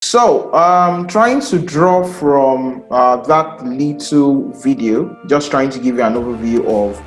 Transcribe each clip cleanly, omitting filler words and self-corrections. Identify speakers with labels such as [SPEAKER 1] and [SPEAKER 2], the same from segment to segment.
[SPEAKER 1] So, trying to draw from that little video, just trying to give you an overview of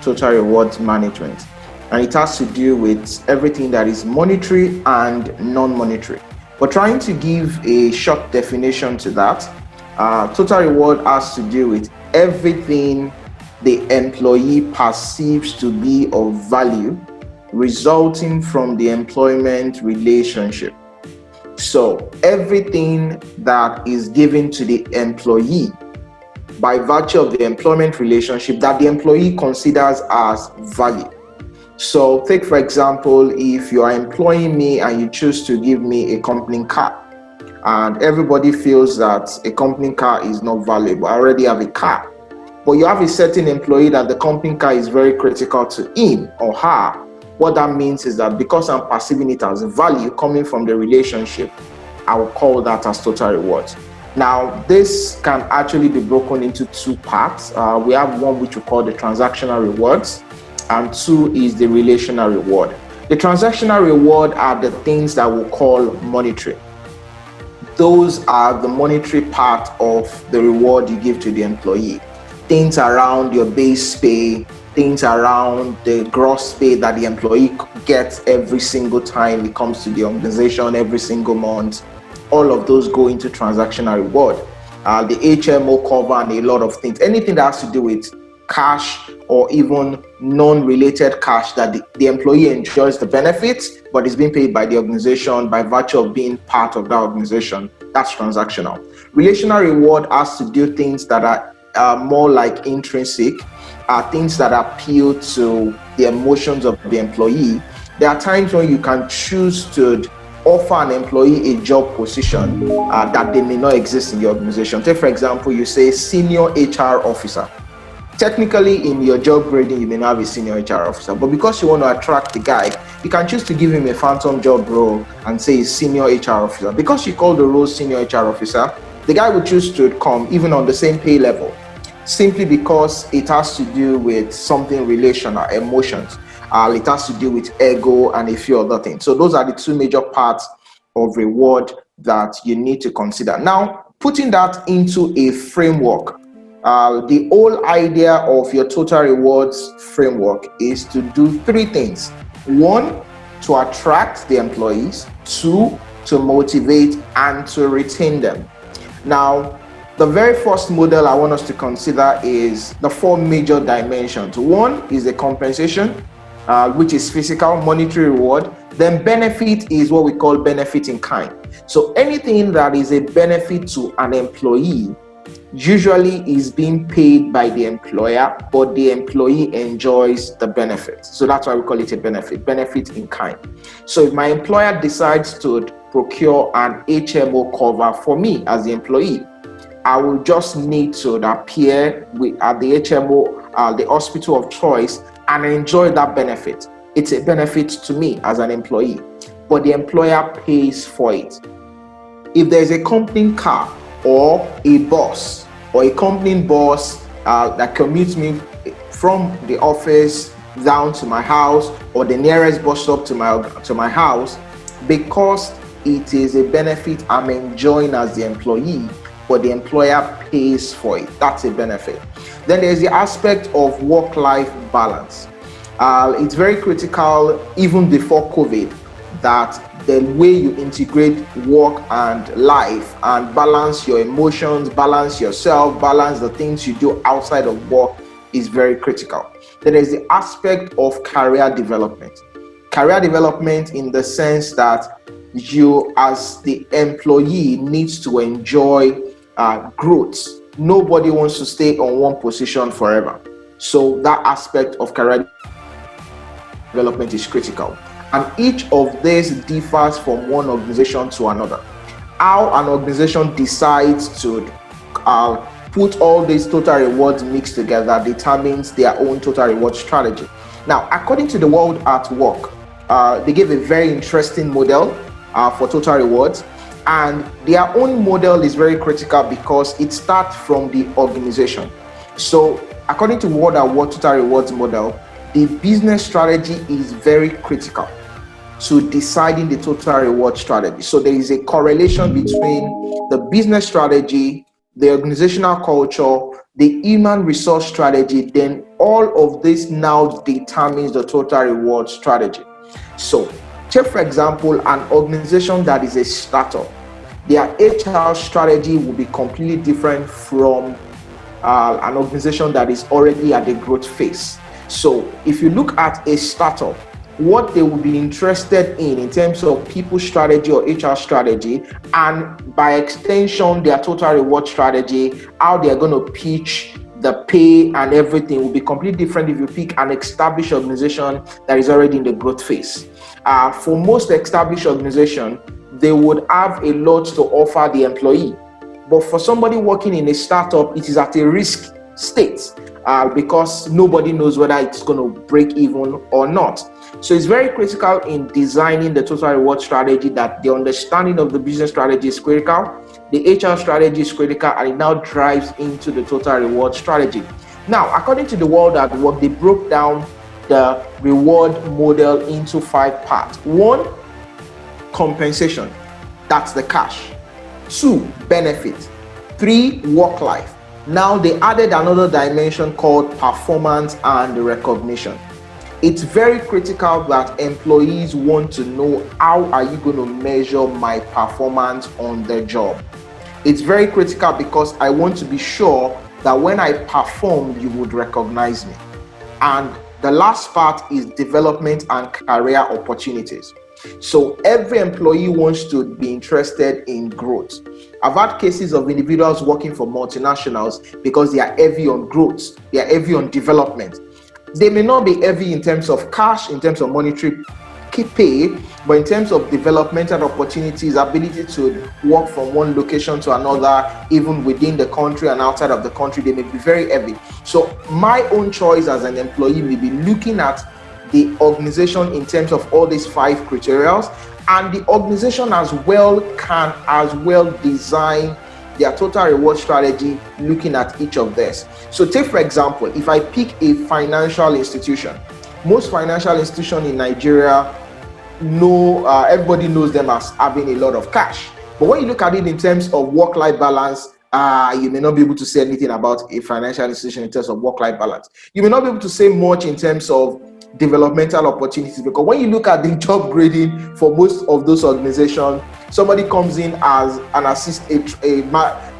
[SPEAKER 1] total rewards management. And it has to do with everything that is monetary and non-monetary. But trying to give a short definition to that, total reward has to do with everything the employee perceives to be of value resulting from the employment relationship. So everything that is given to the employee by virtue of the employment relationship that the employee considers as value. So take, for example, if you are employing me and you choose to give me a company car, and everybody feels that a company car is not valuable. I already have a car. But you have a certain employee that the company car is very critical to him or her. What that means is that because I'm perceiving it as a value coming from the relationship, I will call that as total rewards. Now, this can actually be broken into two parts. We have one which we call the transactional rewards, and two is the relational reward. The transactional reward are the things that we call monetary. Those are the monetary part of the reward you give to the employee. Things around your base pay, things around the gross pay that the employee gets every single time it comes to the organization, every single month. All of those go into transactional reward. The HMO cover and a lot of things. Anything that has to do with cash or even non-related cash that the employee enjoys the benefits, but is being paid by the organization by virtue of being part of that organization. That's transactional. Relational reward has to do things that are more like intrinsic, things that appeal to the emotions of the employee. There are times when you can choose to offer an employee a job position that they may not exist in your organization. Take, for example, you say senior HR officer. Technically, in your job grading, you may not have a senior HR officer, but because you want to attract the guy, you can choose to give him a phantom job role and say senior HR officer. Because you call the role senior HR officer, the guy will choose to come even on the same pay level, simply because it has to do with something relational, emotions. It has to do with ego and a few other things. So those are the two major parts of reward that you need to consider. Now, putting that into a framework, the whole idea of your total rewards framework is to do three things. One, to attract the employees. Two, to motivate and to retain them. Now, the very first model I want us to consider is the four major dimensions. One is the compensation, which is physical, monetary reward. Then benefit is what we call benefit in kind. So anything that is a benefit to an employee usually is being paid by the employer, but the employee enjoys the benefit. So that's why we call it a benefit in kind. So if my employer decides to procure an HMO cover for me as the employee, I will just need to appear at the HMO, the hospital of choice, and enjoy that benefit. It's a benefit to me as an employee, but the employer pays for it. If there's a company car or a bus or a company bus that commutes me from the office down to my house or the nearest bus stop to my house, because it is a benefit I'm enjoying as the employee, but the employer pays for it. That's a benefit. Then there's the aspect of work-life balance. It's very critical, even before COVID, that the way you integrate work and life and balance your emotions, balance yourself, balance the things you do outside of work is very critical. Then there's the aspect of career development. Career development in the sense that you as the employee needs to enjoy growth. Nobody wants to stay on one position forever. So that aspect of career development is critical. And each of these differs from one organization to another. How an organization decides to put all these total rewards mixed together determines their own total reward strategy. Now, according to the World at Work, they gave a very interesting model for total rewards. And their own model is very critical because it starts from the organization. So according to World at Work total rewards model, the business strategy is very critical. to deciding the total reward strategy. So there is a correlation between the business strategy, the organizational culture, the human resource strategy. Then all of this now determines the total reward strategy. So take, for example, an organization that is a startup. Their HR strategy will be completely different from an organization that is already at the growth phase. So if you look at a startup, what they will be interested in terms of people strategy or HR strategy, and by extension their total reward strategy, how they are going to pitch the pay and everything will be completely different if you pick an established organization that is already in the growth phase. For most established organizations, they would have a lot to offer the employee. But for somebody working in a startup, it is at a risk state because nobody knows whether it's going to break even or not. So it's very critical in designing the total reward strategy that the understanding of the business strategy is critical, the HR strategy is critical, and it now drives into the total reward strategy. Now, according to the WORLDATWORK, they broke down the reward model into 5 parts. 1, compensation, that's the cash. 2, benefit. 3, work life. Now they added another dimension called performance and recognition. It's very critical that employees want to know, how are you going to measure my performance on the job? It's very critical because I want to be sure that when I perform, you would recognize me. And the last part is development and career opportunities. So every employee wants to be interested in growth. I've had cases of individuals working for multinationals because they are heavy on growth, they are heavy on development. They may not be heavy in terms of cash, in terms of monetary pay, but in terms of developmental opportunities, ability to work from one location to another, even within the country and outside of the country, they may be very heavy. So my own choice as an employee may be looking at the organization in terms of all these 5 criteria, and the organization as well can design their total reward strategy looking at each of this. So take, for example, if I pick a financial institution, most financial institutions in Nigeria everybody knows them as having a lot of cash. But when you look at it in terms of work-life balance, you may not be able to say anything about a financial institution in terms of work-life balance. You may not be able to say much in terms of developmental opportunities, because when you look at the job grading for most of those organizations, somebody comes in as an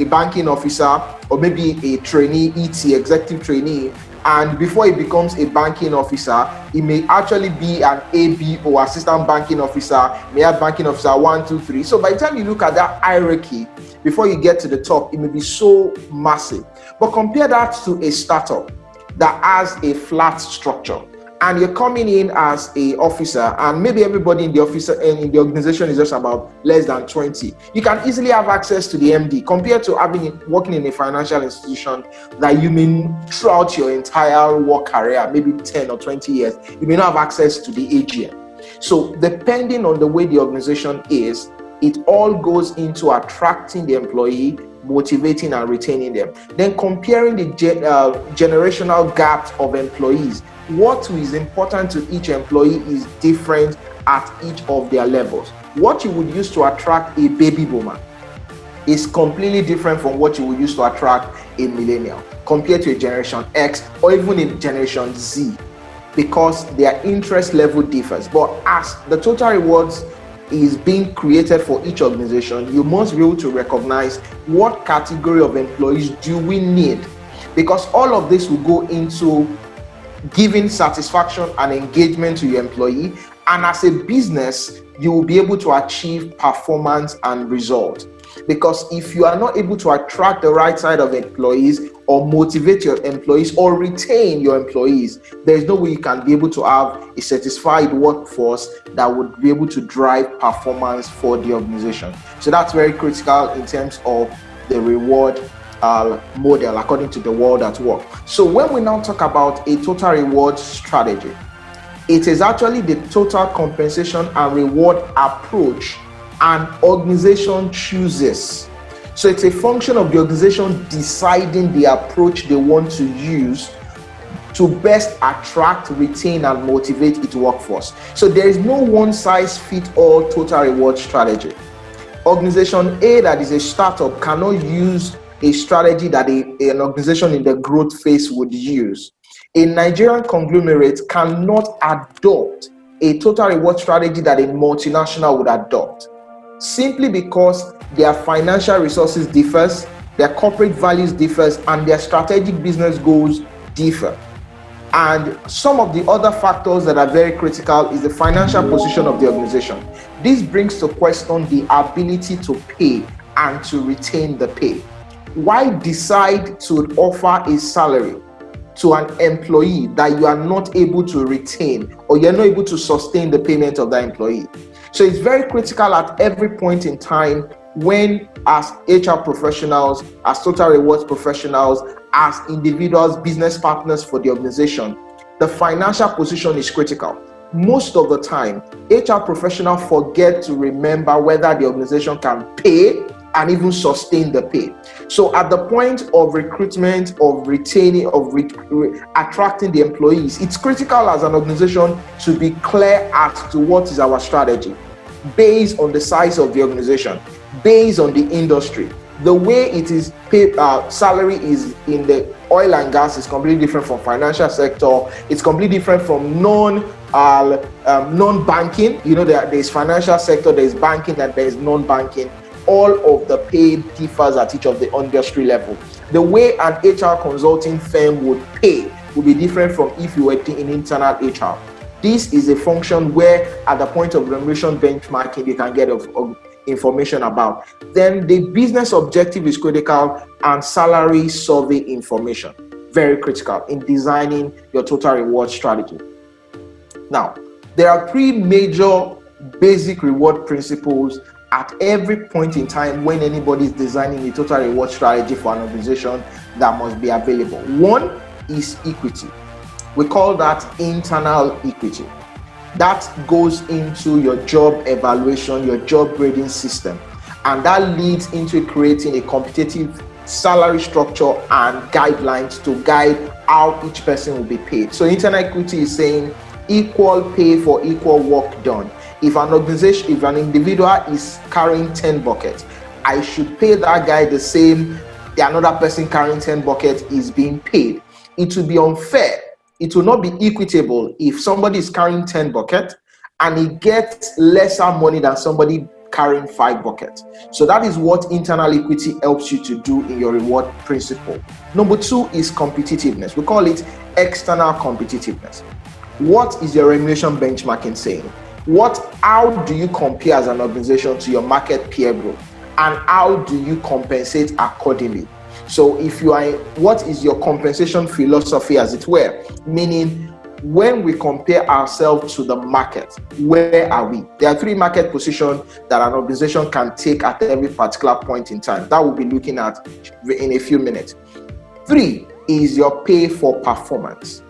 [SPEAKER 1] a banking officer, or maybe a trainee, executive trainee, and before he becomes a banking officer, he may actually be an AB or assistant banking officer, may have banking officer 1, 2, 3. So by the time you look at that hierarchy, before you get to the top, it may be so massive. But compare that to a startup that has a flat structure, and you're coming in as a officer, and maybe everybody in the officer and in the organization is just about less than 20. You can easily have access to the MD compared to working in a financial institution that you may, throughout your entire work career, maybe 10 or 20 years, you may not have access to the AGM. So depending on the way the organization is, it all goes into attracting the employee, motivating and retaining them. Then comparing the generational gaps of employees. What is important to each employee is different at each of their levels. What you would use to attract a baby boomer is completely different from what you would use to attract a millennial, compared to a Generation X or even a Generation Z, because their interest level differs. But as the total rewards is being created for each organization, you must be able to recognize what category of employees do we need, because all of this will go into giving satisfaction and engagement to your employee, and as a business you will be able to achieve performance and result. Because if you are not able to attract the right side of employees, or motivate your employees, or retain your employees, there is no way you can be able to have a satisfied workforce that would be able to drive performance for the organization. So that's very critical in terms of the reward model according to the WORLDATWORK. So when we now talk about a total reward strategy, it is actually the total compensation and reward approach an organization chooses. So it's a function of the organization deciding the approach they want to use to best attract, retain, and motivate its workforce. So there is no one-size-fits-all total reward strategy. Organization A that is a startup cannot use a strategy that an organization in the growth phase would use. A Nigerian conglomerate cannot adopt a total reward strategy that a multinational would adopt, simply because their financial resources differs, their corporate values differs, and their strategic business goals differ. And some of the other factors that are very critical is the financial position of the organization. This brings to question the ability to pay and to retain the pay. Why decide to offer a salary to an employee that you are not able to retain, or you're not able to sustain the payment of that employee? So it's very critical at every point in time when, as HR professionals, as total rewards professionals, as individuals, business partners for the organization, the financial position is critical. Most of the time, HR professionals forget to remember whether the organization can pay and even sustain the pay. So at the point of recruitment, of retaining, of attracting the employees, it's critical as an organization to be clear as to what is our strategy based on the size of the organization, based on the industry. The way it is paid, salary is in the oil and gas is completely different from financial sector. It's completely different from non-banking. You know, there is financial sector, there is banking, and there is non-banking. All of the pay differs at each of the industry level. The way an HR consulting firm would pay will be different from if you were in internal HR. This is a function where at the point of remuneration benchmarking, you can get information about. Then the business objective is critical, and salary survey information, very critical in designing your total reward strategy. Now, there are three major basic reward principles at every point in time when anybody is designing a total reward strategy for an organization that must be available. One is equity. We call that internal equity. That goes into your job evaluation, your job grading system, and that leads into creating a competitive salary structure and guidelines to guide how each person will be paid. So internal equity is saying equal pay for equal work done. If an organization, if an individual is carrying 10 buckets, I should pay that guy the same another person carrying 10 buckets is being paid. It will be unfair. It will not be equitable if somebody is carrying 10 buckets and he gets lesser money than somebody carrying 5 buckets. So that is what internal equity helps you to do in your reward principle. Number 2 is competitiveness. We call it external competitiveness. What is your remuneration benchmarking saying? How do you compare as an organization to your market peer group, and how do you compensate accordingly? So if you are, what is your compensation philosophy, as it were? Meaning, when we compare ourselves to the market, where are we? There are 3 market positions that an organization can take at every particular point in time. That we'll be looking at in a few minutes. 3 is your pay for performance.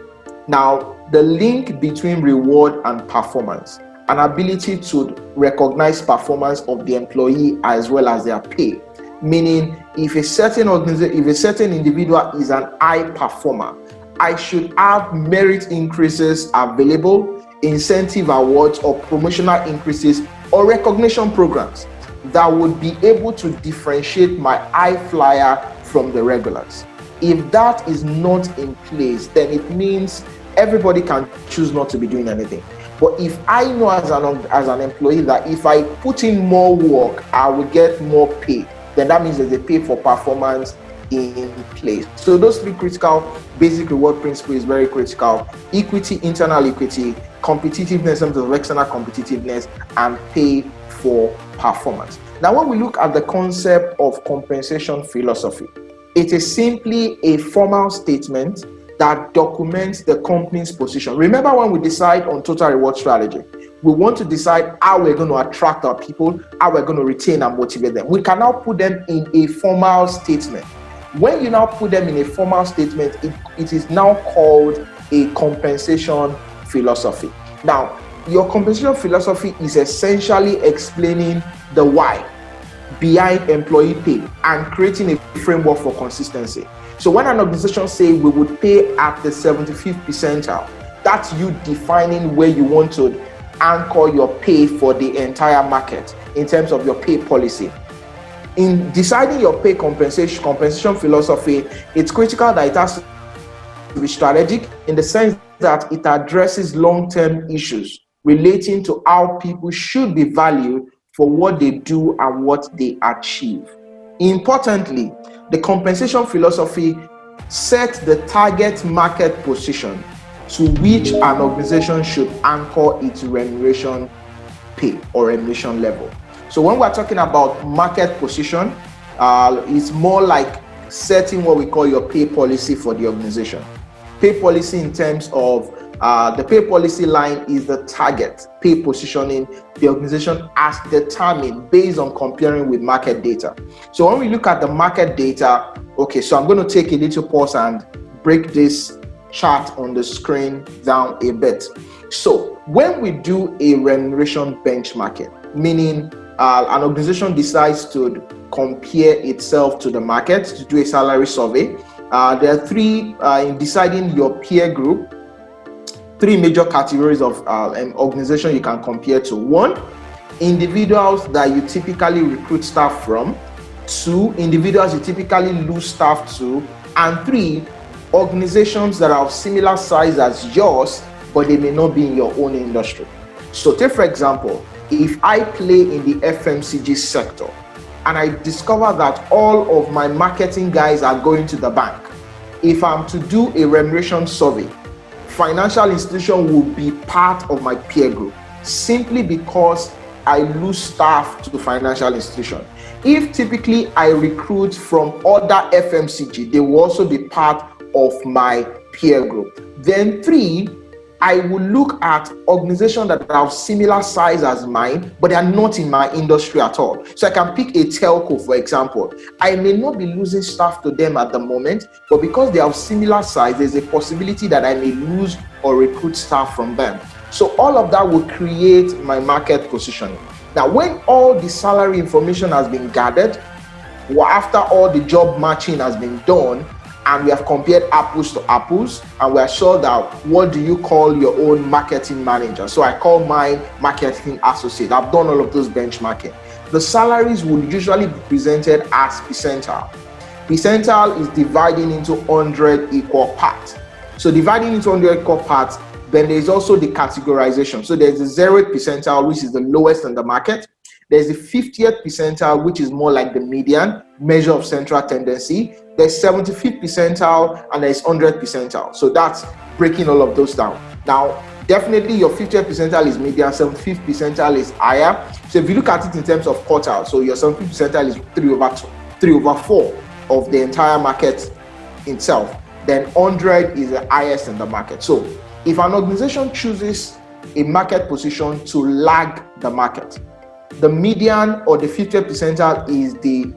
[SPEAKER 1] Now, the link between reward and performance, an ability to recognize performance of the employee as well as their pay. Meaning, if a certain organization, if a certain individual is an high performer, I should have merit increases available, incentive awards or promotional increases or recognition programs that would be able to differentiate my high flyer from the regulars. If that is not in place, then it means everybody can choose not to be doing anything. But if I know as an employee that if I put in more work, I will get more pay, then that means there's a pay for performance in place. So those 3 critical basic reward principles is very critical. Equity, internal equity, competitiveness in terms of external competitiveness, and pay for performance. Now, when we look at the concept of compensation philosophy, it is simply a formal statement that documents the company's position. Remember, when we decide on total reward strategy, we want to decide how we're going to attract our people, how we're going to retain and motivate them. We can now put them in a formal statement. When you now put them in a formal statement, it is now called a compensation philosophy. Now, your compensation philosophy is essentially explaining the why behind employee pay and creating a framework for consistency. So when an organization say we would pay at the 75th percentile, that's you defining where you want to anchor your pay for the entire market in terms of your pay policy. In deciding your pay compensation philosophy, it's critical that it has to be strategic in the sense that it addresses long-term issues relating to how people should be valued for what they do and what they achieve. Importantly, the compensation philosophy sets the target market position to which an organization should anchor its remuneration pay or remuneration level. So when we're talking about market position, it's more like setting what we call your pay policy for the organization. Pay policy in terms of the pay policy line is the target pay positioning the organization has determined based on comparing with market data. So when we look at the market data, okay, so I'm going to take a little pause and break this chart on the screen down a bit. So when we do a remuneration benchmarking, meaning an organization decides to compare itself to the market to do a salary survey, there are three, in deciding your peer group, three major categories of an organization you can compare to. One, individuals that you typically recruit staff from. Two, individuals you typically lose staff to. And three, organizations that are of similar size as yours, but they may not be in your own industry. So take for example, if I play in the FMCG sector and I discover that all of my marketing guys are going to the bank, if I'm to do a remuneration survey, financial institution will be part of my peer group simply because I lose staff to the financial institution. If typically I recruit from other FMCG, they will also be part of my peer group. Then three, I will look at organizations that are of similar size as mine, but they are not in my industry at all. So I can pick a telco, for example. I may not be losing staff to them at the moment, but because they are of similar size, there's a possibility that I may lose or recruit staff from them. So all of that will create my market positioning. Now, when all the salary information has been gathered, or after all the job matching has been done, and we have compared apples to apples, and we are sure that what do you call your own marketing manager? So I call mine marketing associate. I've done all of those benchmarking. The salaries will usually be presented as percentile. Percentile is dividing into 100 equal parts. So dividing into 100 equal parts, then there's also the categorization. So there's the 0th percentile, which is the lowest in the market. There's the 50th percentile, which is more like the median, measure of central tendency. There's 75th percentile, and there's 100th percentile. So that's breaking all of those down. Now, definitely your 50th percentile is median, 75th percentile is higher. So if you look at it in terms of quartile, so your 75th percentile is 3 over 4 of the entire market itself. Then 100 is the highest in the market. So if an organization chooses a market position to lag the market, the median or the 50th percentile is the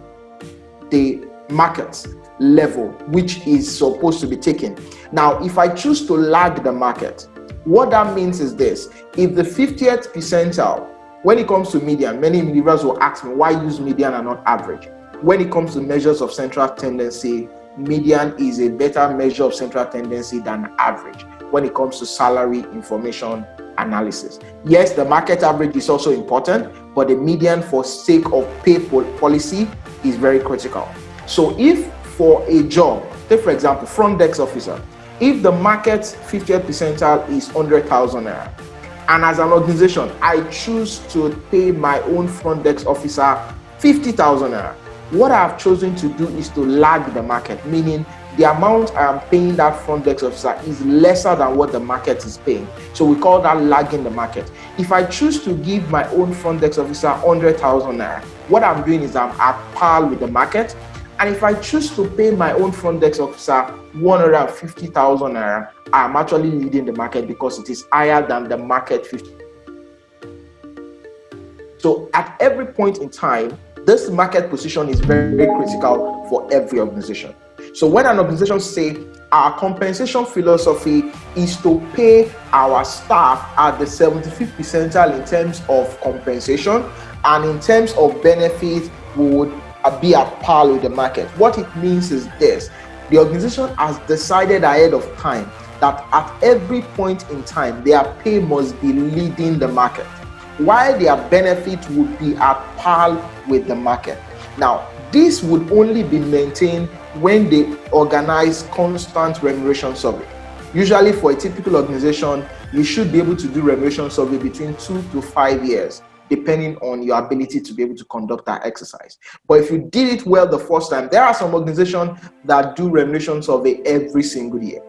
[SPEAKER 1] market level, which is supposed to be taken. Now, if I choose to lag the market, what that means is this: if the 50th percentile, when it comes to median, many individuals will ask me, why use median and not average? When it comes to measures of central tendency, median is a better measure of central tendency than average when it comes to salary information analysis. Yes, the market average is also important, but the median for sake of pay policy is very critical. So if for a job, take for example, front desk officer, if the market 50th percentile is 100,000 naira, and as an organization, I choose to pay my own front desk officer 50,000 naira, what I have chosen to do is to lag the market, meaning the amount I am paying that front desk officer is lesser than what the market is paying. So we call that lagging the market. If I choose to give my own front desk officer 100,000 naira, what I'm doing is I'm at par with the market. And if I choose to pay my own front desk officer 150,000 naira, I'm actually leading the market because it is higher than the market 50. So at every point in time, this market position is very, very critical for every organization. So when an organization say our compensation philosophy is to pay our staff at the 75th percentile in terms of compensation, and in terms of benefit would be at par with the market. What it means is this: the organization has decided ahead of time that at every point in time, their pay must be leading the market, while their benefit would be at par with the market. Now, this would only be maintained when they organize constant remuneration survey. Usually for a typical organization, you should be able to do remuneration survey between 2 to 5 years, depending on your ability to be able to conduct that exercise. But if you did it well the first time, there are some organizations that do remuneration survey every single year,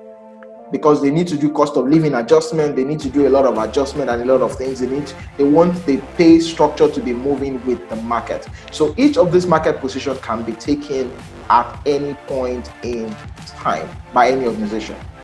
[SPEAKER 1] because they need to do cost of living adjustment, they need to do a lot of adjustment and a lot of things. They want the pay structure to be moving with the market. So each of these market positions can be taken at any point in time by any organization.